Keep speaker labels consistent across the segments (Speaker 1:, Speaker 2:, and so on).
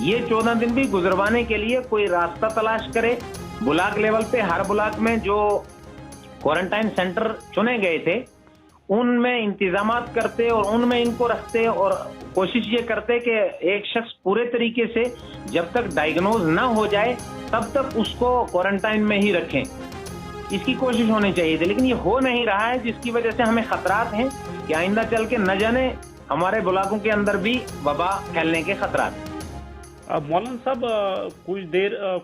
Speaker 1: یہ 14 دن بھی گزروانے کے لیے کوئی راستہ تلاش کرے. بلاک لیول پہ ہر بلاک میں جو کوارنٹائن سینٹر چنے گئے تھے ان میں انتظامات کرتے اور ان میں ان کو رکھتے اور کوشش یہ کرتے کہ ایک شخص پورے طریقے سے جب تک ڈائیگنوز نہ ہو جائے تب تک اس کو کوارنٹائن میں ہی رکھیں. اس کی کوشش ہونی چاہیے تھی, لیکن یہ ہو نہیں رہا ہے, جس کی وجہ سے ہمیں خطرات ہیں کہ آئندہ چل کے نہ جانے ہمارے بلاکوں کے اندر بھی وبا پھیلنے کے خطرات.
Speaker 2: مولانا صاحب,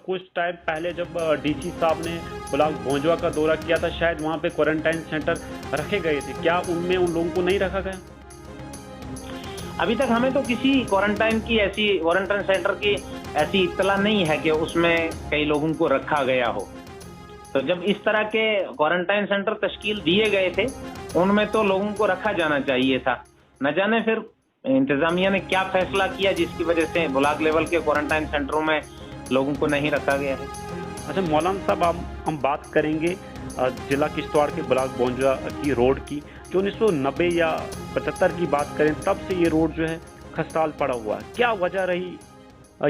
Speaker 2: کچھ ٹائم پہلے جب ڈی سی صاحب نے بلاک بھونجوا کا دورہ کیا تھا, شاید وہاں پہ کوارنٹائن سینٹر رکھے گئے تھے, کیا ان میں ان لوگوں کو نہیں رکھا گیا؟
Speaker 1: ابھی تک ہمیں تو کسی کوارنٹائن سینٹر کی ایسی اطلاع نہیں ہے کہ اس میں کئی لوگوں کو رکھا گیا ہو. تو جب اس طرح کے کوارنٹائن سینٹر تشکیل دیے گئے تھے ان میں تو لوگوں کو رکھا جانا چاہیے تھا. نہ جانے پھر انتظامیہ نے کیا فیصلہ کیا جس کی وجہ سے بلاک لیول کے کوارنٹائن سینٹروں میں لوگوں کو نہیں رکھا گیا ہے.
Speaker 2: اچھا مولانا صاحب, ہم بات کریں گے ضلع کشتواڑ کے بلاک بھونجوا کی روڈ کی, جو 1990 یا 75 کی بات کریں تب سے یہ روڈ جو ہے خستال پڑا ہوا ہے. کیا وجہ رہی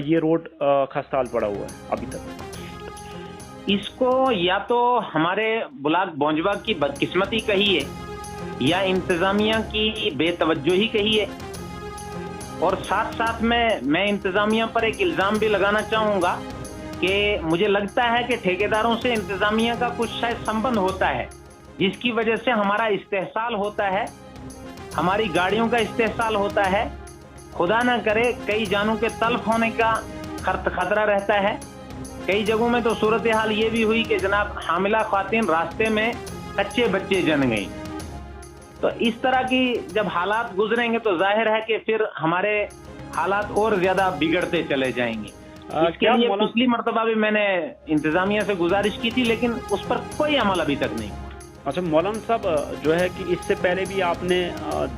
Speaker 2: یہ روڈ خستال پڑا ہوا ہے ابھی تک؟
Speaker 1: اس کو یا تو ہمارے بلاک بھونجوا کی بدقسمتی کہیے یا انتظامیہ کی بے توجہی کہیے, اور ساتھ ساتھ میں انتظامیہ پر ایک الزام بھی لگانا چاہوں گا کہ مجھے لگتا ہے کہ ٹھیکیداروں سے انتظامیہ کا کچھ شاید سمبند ہوتا ہے, جس کی وجہ سے ہمارا استحصال ہوتا ہے, ہماری گاڑیوں کا استحصال ہوتا ہے. خدا نہ کرے کئی جانوں کے تلف ہونے کا خطرہ رہتا ہے. کئی جگہوں میں تو صورتحال یہ بھی ہوئی کہ جناب حاملہ خواتین راستے میں کچے بچے جن گئیں. تو اس طرح کی جب حالات گزریں گے تو ظاہر ہے کہ پھر ہمارے حالات اور زیادہ بگڑتے چلے جائیں گے. اس کے لیے پچھلی مرتبہ بھی میں نے انتظامیہ سے گزارش کی تھی, لیکن اس پر کوئی عمل ابھی تک نہیں.
Speaker 2: اچھا مولانا صاحب, جو ہے کہ اس سے پہلے بھی آپ نے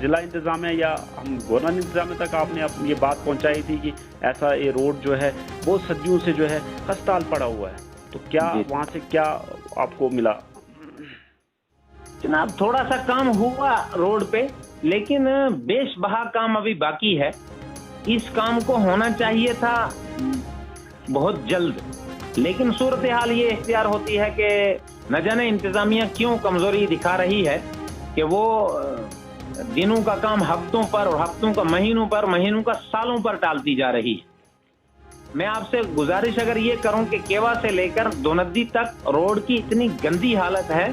Speaker 2: ضلع انتظامیہ یا ہم گورنر انتظامیہ تک آپ نے یہ بات پہنچائی تھی کہ ایسا یہ روڈ جو ہے بہت صدیوں سے جو ہے خستال پڑا ہوا ہے, تو کیا وہاں سے کیا آپ کو ملا؟
Speaker 1: جناب تھوڑا سا کام ہوا روڈ پہ, لیکن بیش بہا کام ابھی باقی ہے. اس کام کو ہونا چاہیے تھا بہت جلد, لیکن صورتحال یہ اختیار ہوتی ہے کہ نہ جانے انتظامیہ کیوں کمزوری دکھا رہی ہے کہ وہ دنوں کا کام ہفتوں پر اور ہفتوں کا مہینوں پر, مہینوں کا سالوں پر ٹالتی جا رہی ہے. میں آپ سے گزارش اگر یہ کروں کہ کیوا سے لے کر دوندی تک روڈ کی اتنی گندی حالت ہے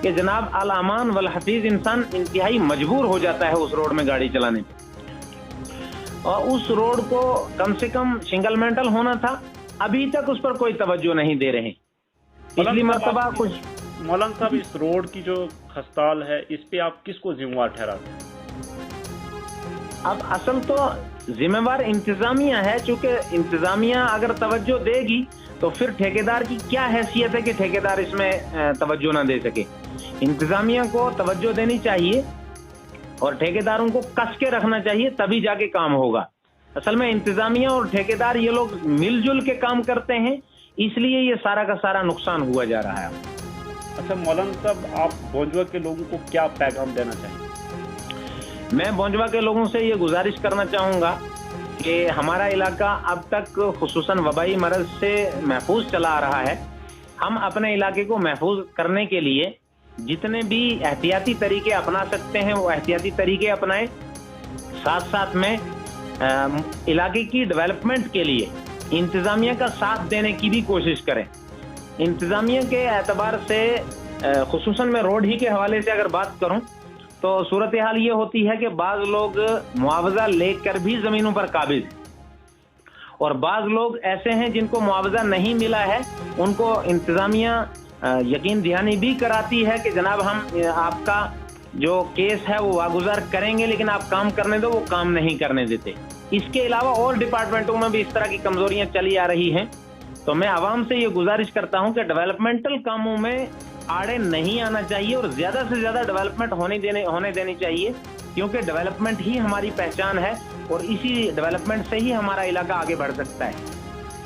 Speaker 1: کہ جناب الامان والحفیظ انسان انتہائی مجبور ہو جاتا ہے اس روڈ میں گاڑی چلانے پہ. اور اس روڈ کو کم سے کم سنگل مینٹل ہونا تھا, ابھی تک اس پر کوئی توجہ نہیں دے رہے. پچھلی مرتبہ کچھ
Speaker 2: مولانا صاحب, اس روڈ کی جو خستال ہے اس پہ آپ کس کو ذمہ وار ٹھہراتے ہیں؟
Speaker 1: اب اصل تو ذمہ وار انتظامیہ ہے, چونکہ انتظامیہ اگر توجہ دے گی تو پھر ٹھیکیدار کی کیا حیثیت ہے کہ ٹھیکیدار اس میں توجہ نہ دے سکے. انتظامیہ کو توجہ دینی چاہیے اور ٹھیکیداروں کو کس کے رکھنا چاہیے, تبھی جا کے کام ہوگا. اصل میں انتظامیہ اور ٹھیکیدار یہ لوگ مل جل کے کام کرتے ہیں, اس لیے یہ سارا کا سارا نقصان ہوا جا رہا ہے.
Speaker 2: اچھا مولانا صاحب, آپ بھونجوا کے لوگوں کو کیا پیغام دینا چاہیں؟
Speaker 1: میں بھونجوا کے لوگوں سے یہ گزارش کرنا چاہوں گا کہ ہمارا علاقہ اب تک خصوصاً وبائی مرض سے محفوظ چلا آ رہا ہے. ہم اپنے علاقے کو محفوظ کرنے کے لیے جتنے بھی احتیاطی طریقے اپنا سکتے ہیں وہ احتیاطی طریقے اپنائیں. ساتھ ساتھ میں علاقے کی ڈیولپمنٹ کے لیے انتظامیہ کا ساتھ دینے کی بھی کوشش کریں. انتظامیہ کے اعتبار سے خصوصاً میں روڈ ہی کے حوالے سے اگر بات کروں تو صورتحال یہ ہوتی ہے کہ بعض لوگ معاوضہ لے کر بھی زمینوں پر قابض ہیں, اور بعض لوگ ایسے ہیں جن کو معاوضہ نہیں ملا ہے, ان کو انتظامیہ یقین دہانی بھی کراتی ہے کہ جناب ہم آپ کا جو کیس ہے وہ واگزار کریں گے, لیکن آپ کام کرنے دو, وہ کام نہیں کرنے دیتے. اس کے علاوہ اور ڈپارٹمنٹوں میں بھی اس طرح کی کمزوریاں چلی آ رہی ہیں. تو میں عوام سے یہ گزارش کرتا ہوں کہ ڈیولپمنٹل کاموں میں آڑے نہیں آنا چاہیے اور زیادہ سے زیادہ ڈیولپمنٹ ہونے دینی چاہیے, کیونکہ ڈیولپمنٹ ہی ہماری پہچان ہے اور اسی ڈیولپمنٹ سے ہی ہمارا علاقہ آگے بڑھ سکتا ہے.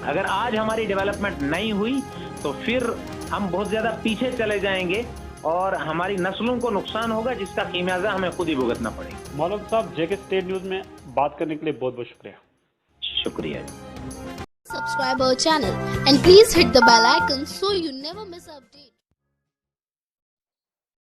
Speaker 1: اگر آج ہماری ڈیولپمنٹ نہیں ہوئی تو پھر ہم بہت زیادہ پیچھے چلے جائیں گے اور ہماری نسلوں کو نقصان ہوگا, جس کا خمیازہ ہمیں خود ہی بھگتنا پڑے گا.
Speaker 2: مولانا صاحب, JK اسٹیٹ نیوز میں بات کرنے کے لیے بہت بہت شکریہ.
Speaker 1: شکریہ.
Speaker 3: Subscribe our channel and please hit the bell icon so you never miss an update.